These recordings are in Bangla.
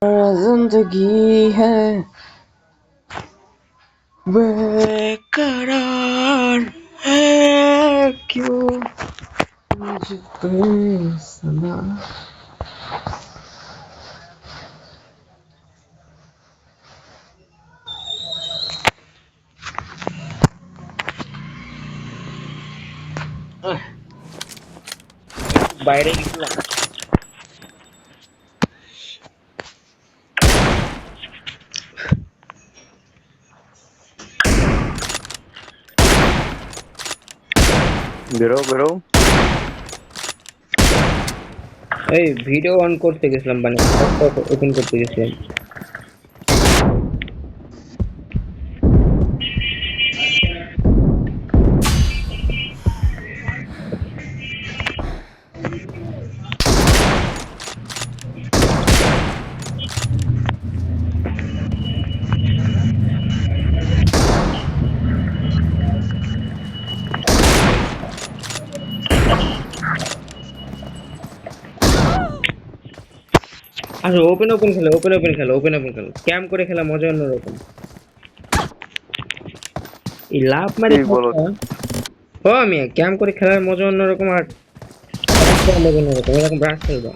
जिंदगी है बेकरार है क्यों मुझ पे सना বাইরে গেছিলাম বেরো এই ভিডিও অন করতে গেছিলাম মানে ওপেন করতে গেছিলাম আচ্ছা ওপেন খেলো ক্যাম্প করে খেলা মজা অন্যরকম এই লাভ মারি ঠিক বলো। ও মিয়া ক্যাম্প করে খেলার মজা অন্যরকম আর রাশ করার মজা অন্যরকম এরকম রাশ খেলবা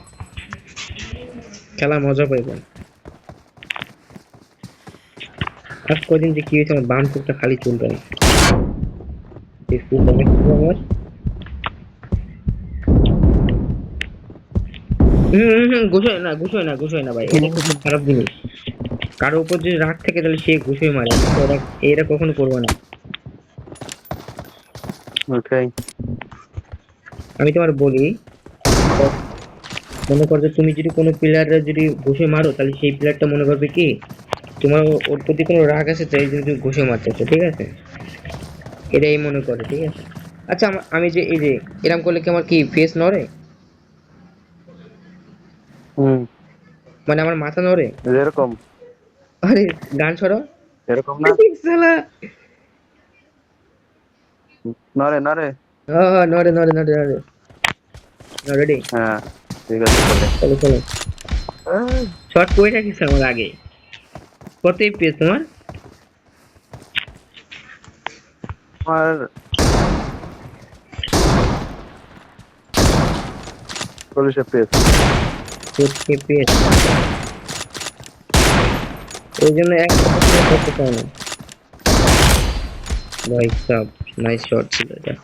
খেলার মজা পাইবেন আজ কদিন যে কি হয়েছে আমার বাম চোখটা খালি চুলকানি আমার ঘুষোয় না ভাই এটা খুব খারাপ জিনিস কারো উপর যদি রাগ থাকে তাহলে সে ঘুষোয় মারে তো এরা কখনো করবে না ওকে আমি তোমার বলি মনে করো যে তুমি যদি কোনো প্লেয়াররা যদি ঘুষে মারো তাহলে সেই প্লেয়ারটা মনে করবে কি তোমার ওর প্রতি কোনো রাগ আছে তাই জন্য তুমি ঘুষে মারতেছো ঠিক আছে এটাই মনে করে ঠিক আছে আচ্ছা আমি যে এই যে এরকম করলে কি আমার কি ফেস নড়ে হুম মানে আমার মাথা নড়ে এরকম আরে গান ছড়ো এরকম না শালা নরে নড়ে রেডি হ্যাঁ ঠিক আছে চলো এই, শর্ট করে রাখিস আমার আগে কত এফপিএস তোমার আমার 40 FPS 40 এফপিএস ওই জন্য এক করতে চাই না ভাই সাব নাইস শট ছিল এটা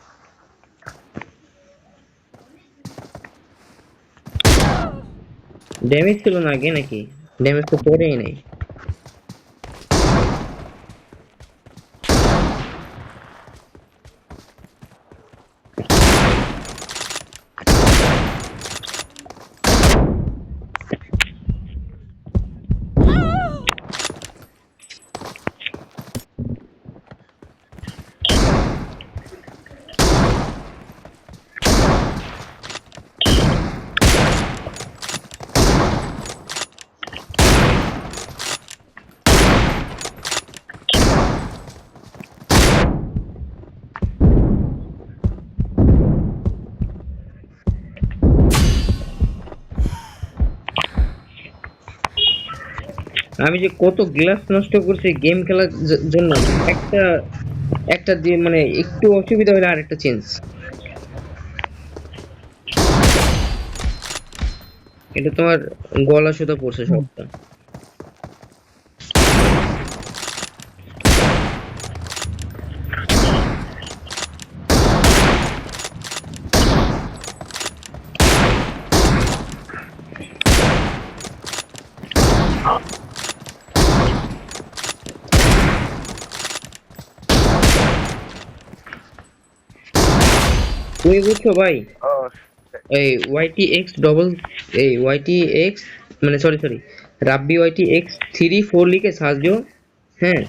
ড্যামেজ ছিল না আগে নাকি ড্যামেজ তো পড়েই নাই আমি যে কত গ্লাস নষ্ট করছি গেম খেলার জন্য একটা একটা দিয়ে মানে একটু অসুবিধা হলে আরেকটা চেঞ্জ এটা তোমার গলা সুতা পড়ছে সবটা তুমি বুঝছো ভাই ও এই ওয়াইটি এক্স ডবল এই ওয়াইটি এক্স মানে সরি রাব্বি ওয়াইটি এক্স 3 4 লিখে সার্চ দিও হ্যাঁ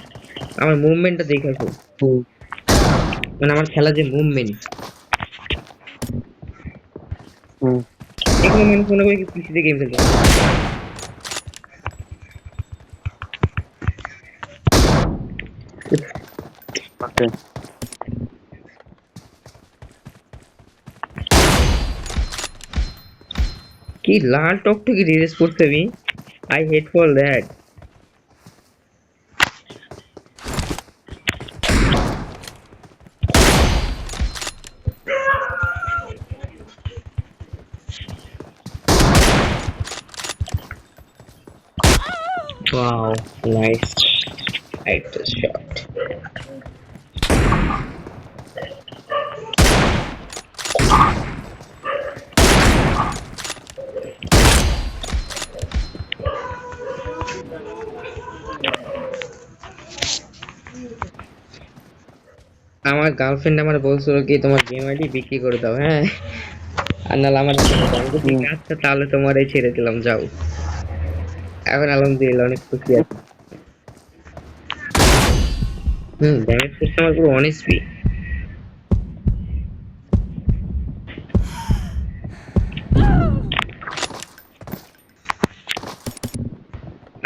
আমার মুভমেন্টটা দেখাইছো হুম মানে আমার খেলা যে মুভমেন্ট হুম এখানে মানুষ মনে করে পিসিতে গেম খেলতে ওকে কি লাল টকটকি রিলিজ করতে আমি I hate for that. Wow, nice. Right the shot. আমার গার্লফ্রেন্ড আমার বলছিল কি তোমার গেম আইডি বিক্রি করে দাও, হ্যাঁ, আর নাহলে আমার ছেড়ে দাও। আমি বলছি, হুম। আচ্ছা তাহলে তোমারই ছেড়ে দিলাম, যাও। এখন আলহামদুলিল্লাহ অনেক খুশি আছি। ড্যামেজ করছে আমার পুরো 1 HP।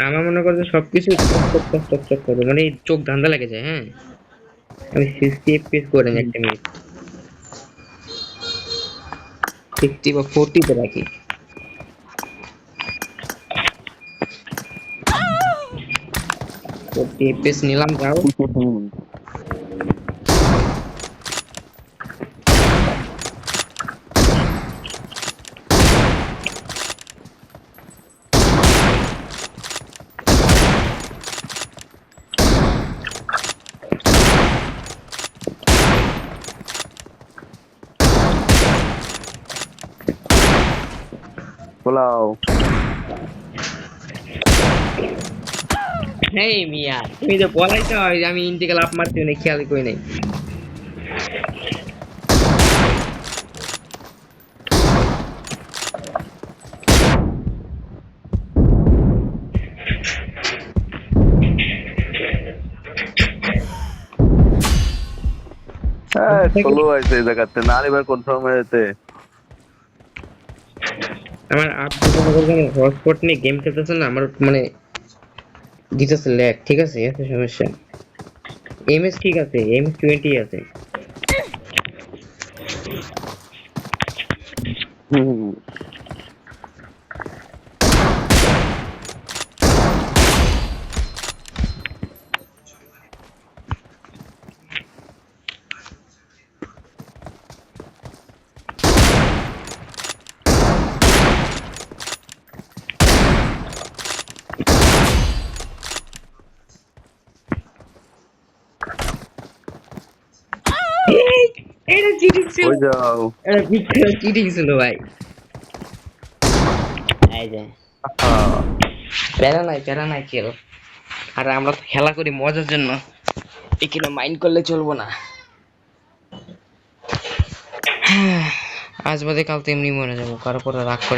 আমার মনে করছে সবকিছু চক চক চক চক চক করবে, মানে চোখ ধান্দা লেগে যায়, হ্যাঁ। আমি 60 FPS করে নি একটা মিনিট, 60 বা 40 তে রাখি। 40 FPS নিলাম, যাও। পোলাও। হেই মিয়া, তুমি তো বলাইছো আমি ইন্টিগ্রাল আপ মারছি না, খেয়াল কই নাই। হ্যাঁ, ষোলো আছে এই জায়গাতে, না এবার কনফার্ম হয়েছে। আমার আপডেট মনে করছেন হটস্পট নিয়ে গেম খেলতেছে না, আমার মানে দিতেছে ল্যাগ, ঠিক আছে, এত সমস্যা। এমএস ঠিক আছে, এমএস 20 আছে। হুম। এই, এটা চিটিং ছিল, ওই যাও। এটা বিশাল চিটিং ছিল ভাই। এই যে আহা। প্যারা নাই কেউ। আর আমরা তো খেলা করি মজার জন্য, এখানে মাইন্ড করলে চলবো না। আজ বাদে কাল তো এমনি মরে যাবো, কারো পরে রাগ করে